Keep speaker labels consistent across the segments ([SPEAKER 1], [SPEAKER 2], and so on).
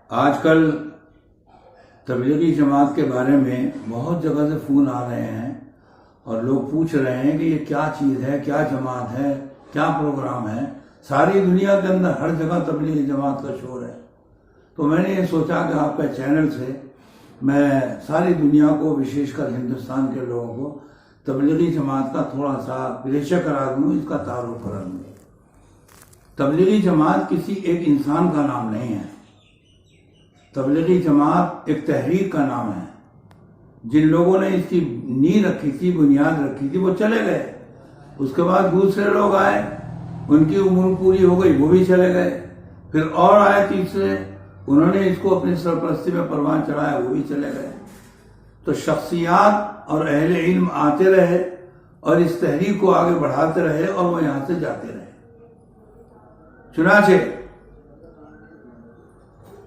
[SPEAKER 1] آج کل تبلیغی جماعت کے بارے میں بہت جگہ سے فون آ رہے ہیں اور لوگ پوچھ رہے ہیں کہ یہ کیا چیز ہے، کیا جماعت ہے، کیا پروگرام ہے۔ ساری دنیا کے اندر ہر جگہ تبلیغی جماعت کا شور ہے۔ تو میں نے یہ سوچا کہ آپ کے چینل سے میں ساری دنیا کو، وشیش کر ہندوستان کے لوگوں کو تبلیغی جماعت کا تھوڑا سا پریچے کرا دوں، اس کا تعارف کرا دوں۔ تبلیغی جماعت کسی ایک انسان کا نام نہیں ہے، تبلیغی جماعت ایک تحریک کا نام ہے۔ جن لوگوں نے اس کی نیند رکھی تھی، بنیاد رکھی تھی، وہ چلے گئے۔ اس کے بعد دوسرے لوگ آئے، ان کی عمر پوری ہو گئی، وہ بھی چلے گئے۔ پھر اور آئے تیسرے، انہوں نے اس کو اپنی سرپرستی میں پروان چڑھایا، وہ بھی چلے گئے۔ تو شخصیات اور اہل علم آتے رہے اور اس تحریک کو آگے بڑھاتے رہے اور وہ یہاں سے جاتے رہے۔ چنانچہ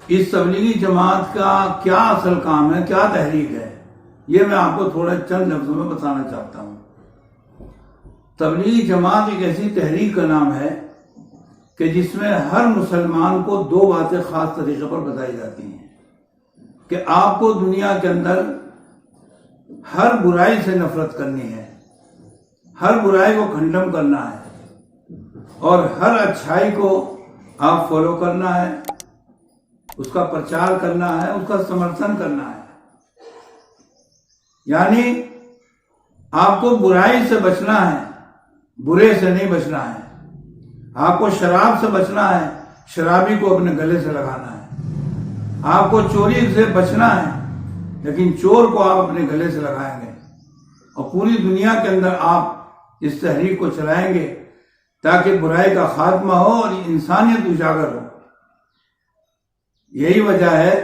[SPEAKER 1] اس تبلیغی جماعت کا کیا اصل کام ہے، کیا تحریک ہے، یہ میں آپ کو تھوڑے چند لفظوں میں بتانا چاہتا ہوں۔ تبلیغی جماعت ایک ایسی تحریک کا نام ہے کہ جس میں ہر مسلمان کو دو باتیں خاص طریقے پر بتائی جاتی ہیں کہ آپ کو دنیا کے اندر ہر برائی سے نفرت کرنی ہے، ہر برائی کو کھنڈم کرنا ہے، اور ہر اچھائی کو آپ فالو کرنا ہے، اس کا پرچار کرنا ہے، اس کا سمرتھن کرنا ہے۔ یعنی آپ کو برائی سے بچنا ہے، برے سے نہیں بچنا ہے۔ آپ کو شراب سے بچنا ہے، شرابی کو اپنے گلے سے لگانا ہے۔ آپ کو چوری سے بچنا ہے، لیکن چور کو آپ اپنے گلے سے لگائیں گے، اور پوری دنیا کے اندر آپ اس تحریک کو چلائیں گے تاکہ برائی کا خاتمہ ہو اور انسانیت اجاگر ہو۔ یہی وجہ ہے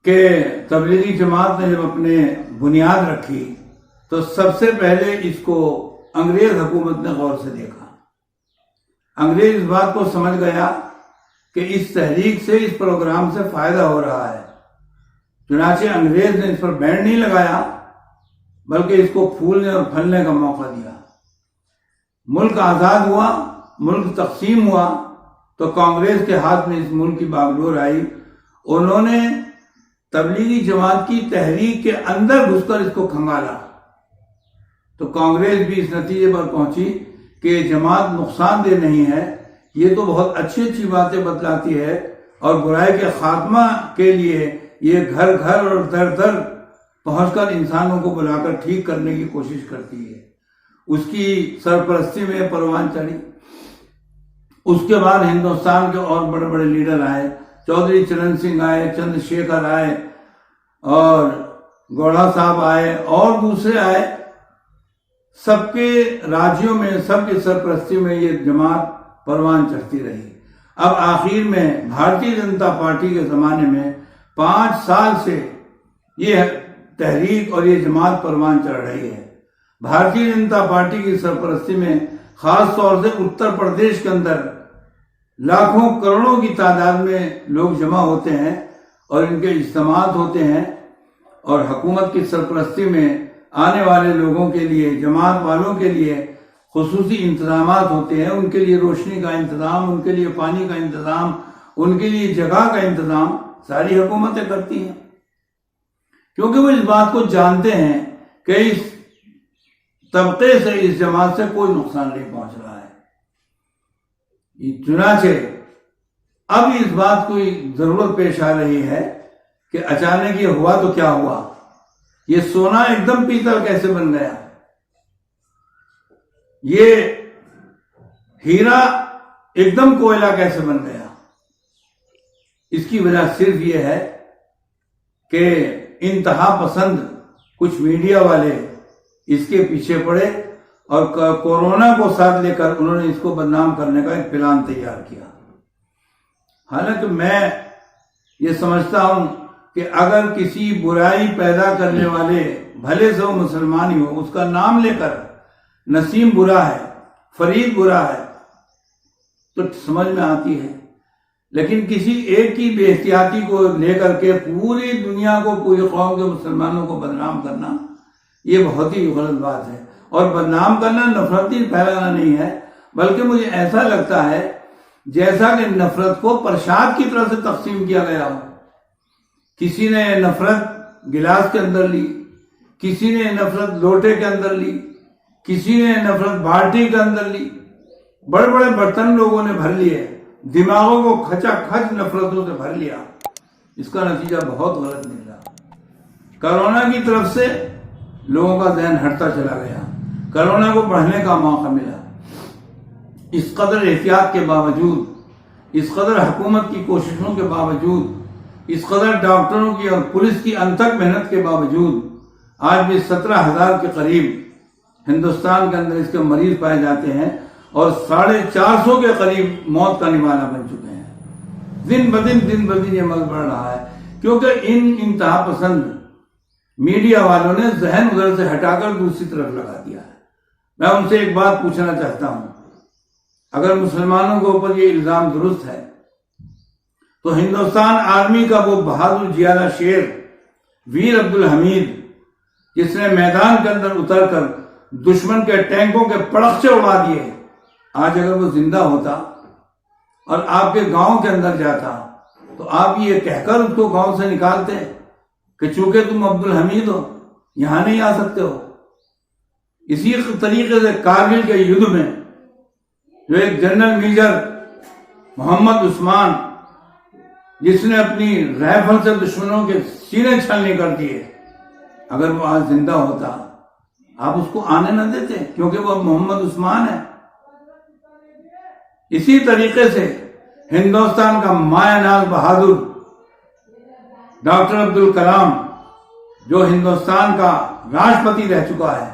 [SPEAKER 1] کہ تبلیغی جماعت نے جب اپنے بنیاد رکھی تو سب سے پہلے اس کو انگریز حکومت نے غور سے دیکھا۔ انگریز اس بات کو سمجھ گیا کہ اس تحریک سے، اس پروگرام سے فائدہ ہو رہا ہے۔ چنانچہ انگریز نے اس پر بین نہیں لگایا، بلکہ اس کو پھولنے اور پھلنے کا موقع دیا۔ ملک آزاد ہوا، ملک تقسیم ہوا، تو کانگریس کے ہاتھ میں اس ملک کی باگڈور آئی۔ انہوں نے تبلیغی جماعت کی تحریک کے اندر گھس کر اس کو کھنگالا، تو کانگریس بھی اس نتیجے پر پہنچی کہ یہ جماعت نقصان دہ نہیں ہے، یہ تو بہت اچھی اچھی باتیں بتلاتی ہے، اور برائی کے خاتمہ کے لیے یہ گھر گھر اور در در پہنچ کر انسانوں کو بلا کر ٹھیک کرنے کی کوشش کرتی ہے۔ اس کی سرپرستی میں پروان چڑھی۔ اس کے بعد ہندوستان کے اور بڑے بڑے لیڈر آئے، چودھری چرن سنگھ آئے، چندر شیکھر آئے، اور گوڑھا صاحب آئے، اور دوسرے آئے۔ سب کے راجیوں میں، سب کی سرپرستی میں یہ جماعت پروان چڑھتی رہی۔ اب آخر میں بھارتیہ جنتا پارٹی کے زمانے میں 5 سال سے یہ تحریک اور یہ جماعت پروان چڑھ رہی ہے۔ بھارتیہ جنتا پارٹی کی سرپرستی میں خاص طور سے اتر پردیش کے اندر لاکھوں کروڑوں کی تعداد میں لوگ جمع ہوتے ہیں اور ان کے اجتماعات ہوتے ہیں، اور حکومت کی سرپرستی میں آنے والے لوگوں کے لیے، جماعت والوں کے لیے خصوصی انتظامات ہوتے ہیں۔ ان کے لیے روشنی کا انتظام، ان کے لیے پانی کا انتظام، ان کے لیے جگہ کا انتظام ساری حکومتیں کرتی ہیں، کیونکہ وہ اس بات کو جانتے ہیں کہ اس طبقے سے، اس جماعت سے کوئی نقصان نہیں پہنچ رہا ہے۔ چنانچہ اب اس بات کو ضرورت پیش آ رہی ہے کہ اچانک یہ ہوا تو کیا ہوا، یہ سونا ایک دم پیتل کیسے بن گیا، یہ ہیرا ایک دم کوئلہ کیسے بن گیا۔ اس کی وجہ صرف یہ ہے کہ انتہا پسند کچھ میڈیا والے اس کے پیچھے پڑے اور کورونا کو ساتھ لے کر انہوں نے اس کو بدنام کرنے کا ایک پلان تیار کیا۔ حالانکہ میں یہ سمجھتا ہوں کہ اگر کسی برائی پیدا کرنے والے، بھلے سے وہ مسلمان ہی ہو، اس کا نام لے کر نسیم برا ہے، فرید برا ہے، تو سمجھ میں آتی ہے، لیکن کسی ایک کی بے احتیاطی کو لے کر کے پوری دنیا کو، پوری قوم کے مسلمانوں کو بدنام کرنا، یہ بہت ہی غلط بات ہے۔ اور بدنام کرنا نفرتی پھیلانا نہیں ہے، بلکہ مجھے ایسا لگتا ہے جیسا کہ نفرت کو پرساد کی طرح سے تقسیم کیا گیا ہو. کسی نے نفرت گلاس کے اندر لی، کسی نے نفرت لوٹے کے اندر لی، کسی نے نفرت بالٹی کے اندر لی. بڑے بڑے برتن لوگوں نے بھر لیے، دماغوں کو کھچا کھچ نفرتوں سے بھر لیا. اس کا نتیجہ بہت غلط نکلا. کرونا کی طرف سے لوگوں کا ذہن ہٹتا چلا گیا، کرونا کو بڑھنے کا موقع ملا. اس قدر احتیاط کے باوجود، اس قدر حکومت کی کوششوں کے باوجود، اس قدر ڈاکٹروں کی اور پولیس کی انتھک محنت کے باوجود آج بھی 17,000 کے قریب ہندوستان کے اندر اس کے مریض پائے جاتے ہیں اور 450 کے قریب موت کا نمانہ بن چکے ہیں. دن بدن یہ مرض بڑھ رہا ہے کیونکہ ان انتہا پسند میڈیا والوں نے ذہن ادھر سے ہٹا کر دوسری طرف لگا دیا ہے. میں ان سے ایک بات پوچھنا چاہتا ہوں، اگر مسلمانوں کے اوپر یہ الزام درست ہے تو ہندوستان آرمی کا وہ بہادر جیالہ شیر ویر عبدالحمید، جس نے میدان کے اندر اتر کر دشمن کے ٹینکوں کے پڑخچے اڑا دیے، آج اگر وہ زندہ ہوتا اور آپ کے گاؤں کے اندر جاتا تو آپ یہ کہہ کر اس کو گاؤں سے نکالتے کہ چونکہ تم عبدالحمید ہو یہاں نہیں آ سکتے ہو. اسی طریقے سے کارگل کے یدھ میں جو ایک جنرل میجر محمد عثمان، جس نے اپنی رائفل سے دشمنوں کے سینے چھلنی کر دیے، اگر وہ آج زندہ ہوتا آپ اس کو آنے نہ دیتے کیونکہ وہ محمد عثمان ہے. اسی طریقے سے ہندوستان کا مایہ ناز بہادر ڈاکٹر عبدالکلام، جو ہندوستان کا راشٹرپتی رہ چکا ہے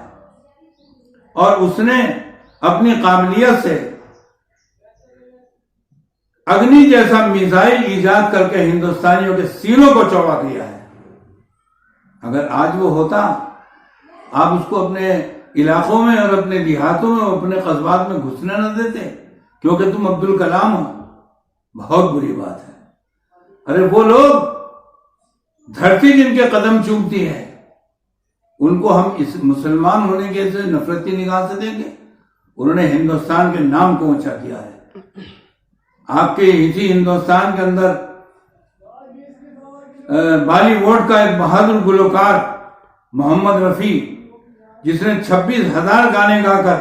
[SPEAKER 1] اور اس نے اپنی قابلیت سے اگنی جیسا میزائل ایجاد کر کے ہندوستانیوں کے سینوں کو چوڑا کیا ہے. اگر آج وہ ہوتا آپ اس کو اپنے علاقوں میں اور اپنے دیہاتوں میں اپنے قصبات میں گھسنے نہ دیتے کیونکہ تم عبدالکلام ہو. بہت بری بات ہے. ارے وہ لوگ دھرتی جن کے قدم چومتی ہے ان کو ہم اس مسلمان ہونے کے سے نفرتی نگاہ سے دیں گے؟ انہوں نے ہندوستان کے نام کو اونچا کیا ہے. آپ کے اسی ہندوستان کے اندر بالی ووڈ کا ایک بہادر گلوکار محمد رفیع، جس نے 26,000 گانے گا کر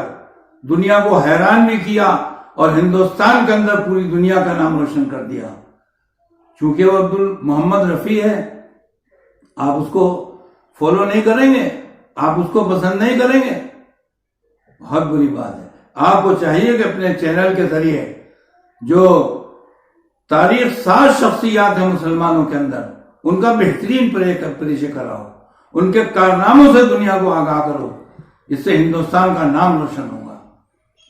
[SPEAKER 1] دنیا کو حیران بھی کیا اور ہندوستان کے اندر پوری دنیا کا نام روشن کر دیا. چونکہ وہ محمد رفیع ہے، آپ اس کو فالو نہیں کریں گے، آپ اس کو پسند نہیں کریں گے، بہت بری بات ہے. آپ کو چاہیے کہ اپنے چینل کے ذریعے جو تاریخ ساز شخصیات ہیں مسلمانوں کے اندر ان کا بہترین پریچے کراؤ، ان کے کارناموں سے دنیا کو آگاہ کرو. اس سے ہندوستان کا نام روشن ہوگا.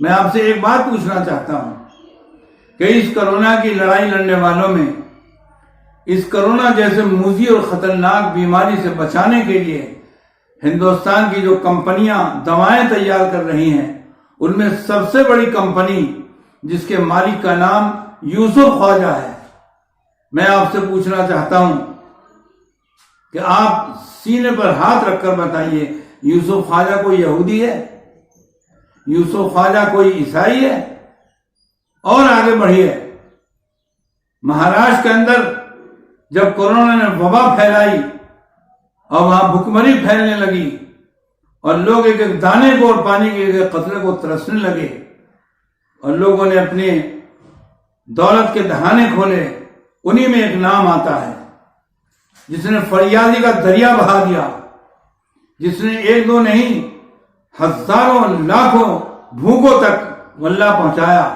[SPEAKER 1] میں آپ سے ایک بات پوچھنا چاہتا ہوں کہ اس کرونا کی لڑائی لڑنے والوں میں اس کرونا جیسے موذی اور خطرناک بیماری سے بچانے کے لیے ہندوستان کی جو کمپنیاں دوائیں تیار کر رہی ہیں، ان میں سب سے بڑی کمپنی جس کے مالک کا نام یوسف خواجہ ہے. میں آپ سے پوچھنا چاہتا ہوں کہ آپ سینے پر ہاتھ رکھ کر بتائیے، یوسف خواجہ کوئی یہودی ہے؟ یوسف خواجہ کوئی عیسائی ہے؟ اور آگے بڑھیے، مہاراشٹر کے اندر جب کورونا نے وبا پھیلائی اور وہاں بھکمری پھیلنے لگی اور لوگ ایک ایک دانے کو اور پانی کے ایک قطرے کو ترسنے لگے اور لوگوں نے اپنے دولت کے دہانے کھولے، انہی میں ایک نام آتا ہے جس نے فریادی کا دریا بہا دیا، جس نے ایک دو نہیں ہزاروں لاکھوں بھوکوں تک غلہ پہنچایا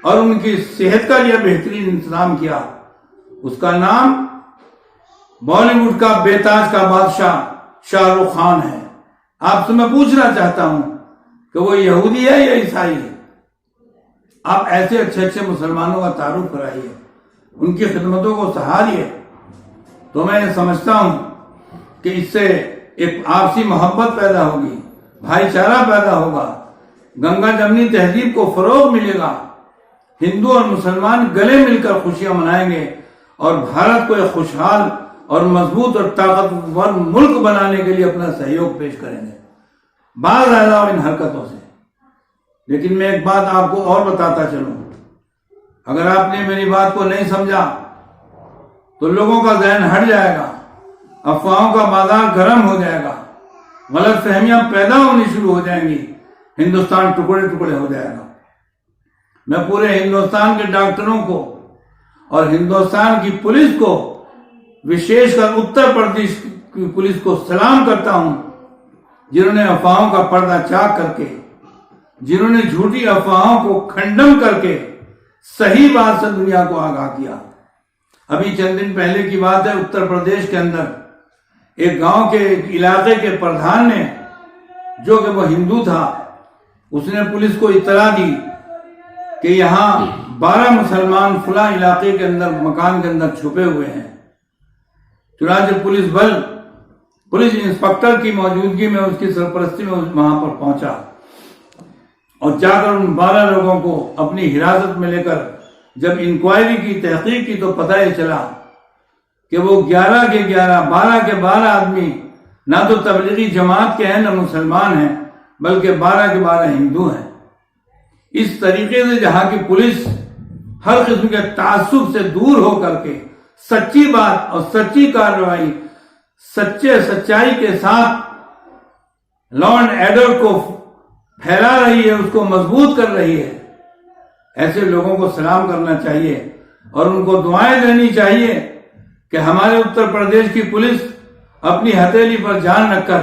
[SPEAKER 1] اور ان کی صحت کا لیے بہترین انتظام کیا. اس کا نام بالی ووڈ کا بے تاج کا بادشاہ شاہ رخ خان ہے. آپ سے میں پوچھنا چاہتا ہوں کہ وہ یہودی ہے یا عیسائی ہے؟ آپ ایسے اچھے اچھے مسلمانوں کا تعارف کرائیے، ان کی خدمتوں کو سہاریے. تو میں یہ سمجھتا ہوں کہ اس سے ایک آپسی محبت پیدا ہوگی، بھائی چارہ پیدا ہوگا، گنگا جمنی تہذیب کو فروغ ملے گا، ہندو اور مسلمان گلے مل کر خوشیاں منائیں گے اور بھارت کو ایک خوشحال اور مضبوط اور طاقتور ملک بنانے کے لیے اپنا سہیوگ پیش کریں گے. باز آئے ان حرکتوں سے. لیکن میں ایک بات آپ کو اور بتاتا چلوں، اگر آپ نے میری بات کو نہیں سمجھا تو لوگوں کا ذہن ہٹ جائے گا، افواہوں کا بازار گرم ہو جائے گا، غلط فہمیاں پیدا ہونی شروع ہو جائیں گی، ہندوستان ٹکڑے ٹکڑے ہو جائے گا۔ میں پورے ہندوستان کے ڈاکٹروں کو اور ہندوستان کی پولیس کو، وشیش کر اتر پردیش کی پولیس کو سلام کرتا ہوں، جنہوں نے افواہوں کا پردہ چاک کر کے، جنہوں نے جھوٹی افواہوں کو کھنڈم کر کے صحیح بات سے دنیا کو آگاہ کیا۔ ابھی چند دن پہلے کی بات ہے، اتر پردیش کے اندر ایک گاؤں کے علاقے کے پردھان نے، جو کہ وہ ہندو تھا، اس نے پولیس کو اطلاع دی کہ یہاں 12 مسلمان فلاں علاقے کے اندر مکان کے اندر چھپے ہوئے ہیں۔ چنانچہ پولیس انسپکٹر کی موجودگی میں، اس کی سرپرستی میں وہاں پر پہنچا اور جا کر ان 12 لوگوں کو اپنی حراست میں لے کر جب انکوائری کی، تحقیق کی، تو پتہ یہ چلا کہ وہ 11 کے 11، 12 کے 12 آدمی نہ تو تبلیغی جماعت کے ہیں، نہ مسلمان ہیں، بلکہ 12 کے 12 ہندو ہیں۔ اس طریقے سے جہاں کی پولیس ہر قسم کے تعصب سے دور ہو کر کے سچی بات اور سچی کارروائی، سچائی کے ساتھ لا اینڈ آرڈر کو پھیلا رہی ہے، اس کو مضبوط کر رہی ہے، ایسے لوگوں کو سلام کرنا چاہیے اور ان کو دعائیں دینی چاہیے کہ ہمارے اتر پردیش کی پولیس اپنی ہتھیلی پر جان رکھ کر،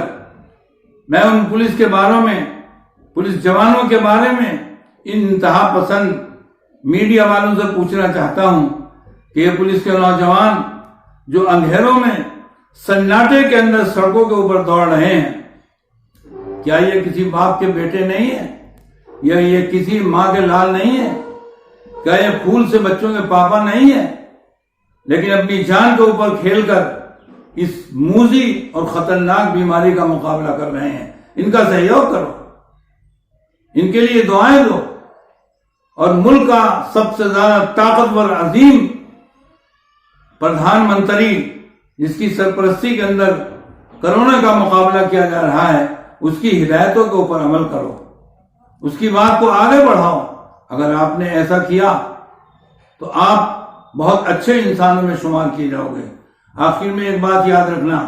[SPEAKER 1] میں ان پولیس کے بارے میں، پولیس جوانوں کے بارے میں انتہا پسند میڈیا والوں سے پوچھنا چاہتا ہوں کہ یہ پولیس کے نوجوان جو اندھیروں میں سناٹے کے اندر سڑکوں کے اوپر دوڑ رہے ہیں، کیا یہ کسی باپ کے بیٹے نہیں ہیں؟ یا یہ کسی ماں کے لال نہیں ہیں؟ کیا یہ پھول سے بچوں کے پاپا نہیں ہیں؟ لیکن اپنی جان کے اوپر کھیل کر اس موذی اور خطرناک بیماری کا مقابلہ کر رہے ہیں۔ ان کا سہیوگ کرو، ان کے لیے دعائیں دو، اور ملک کا سب سے زیادہ طاقتور عظیم پردھان منتری، جس کی سرپرستی کے اندر کرونا کا مقابلہ کیا جا رہا ہے، اس کی ہدایتوں کے اوپر عمل کرو، اس کی بات کو آگے بڑھاؤ۔ اگر آپ نے ایسا کیا تو آپ بہت اچھے انسانوں میں شمار کیے جاؤ گے۔ آخر میں ایک بات یاد رکھنا،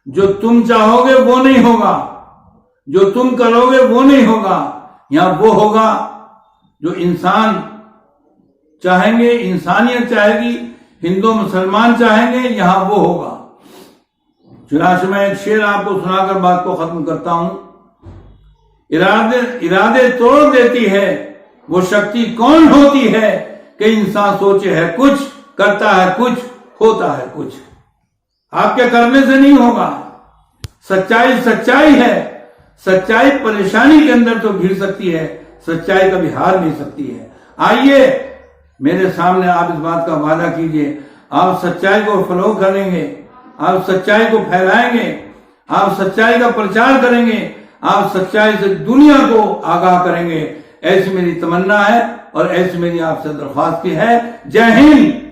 [SPEAKER 1] جو تم چاہو گے وہ نہیں ہوگا، جو تم کرو گے وہ نہیں ہوگا، یہاں وہ ہوگا جو انسان چاہیں گے، انسانیت چاہے گی، ہندو مسلمان چاہیں گے، یہاں وہ ہوگا۔ چنانچہ میں ایک شعر آپ کو سنا کر بات کو ختم کرتا ہوں۔ ارادے توڑ دیتی ہے وہ شکتی کون ہوتی ہے کہ انسان سوچے ہے کچھ، کرتا ہے کچھ، ہوتا ہے کچھ۔ آپ کے کرنے سے نہیں ہوگا۔ سچائی سچائی ہے، سچائی پریشانی کے اندر تو گھر سکتی ہے، سچائی کبھی ہار نہیں سکتی ہے۔ آئیے میرے سامنے آپ اس بات کا وعدہ کیجئے، آپ سچائی کو فالو کریں گے، آپ سچائی کو پھیلائیں گے، آپ سچائی کا پرچار کریں گے، آپ سچائی سے دنیا کو آگاہ کریں گے، ایسی میری تمنا ہے اور ایسی میری آپ سے درخواست کی ہے۔ جے ہند۔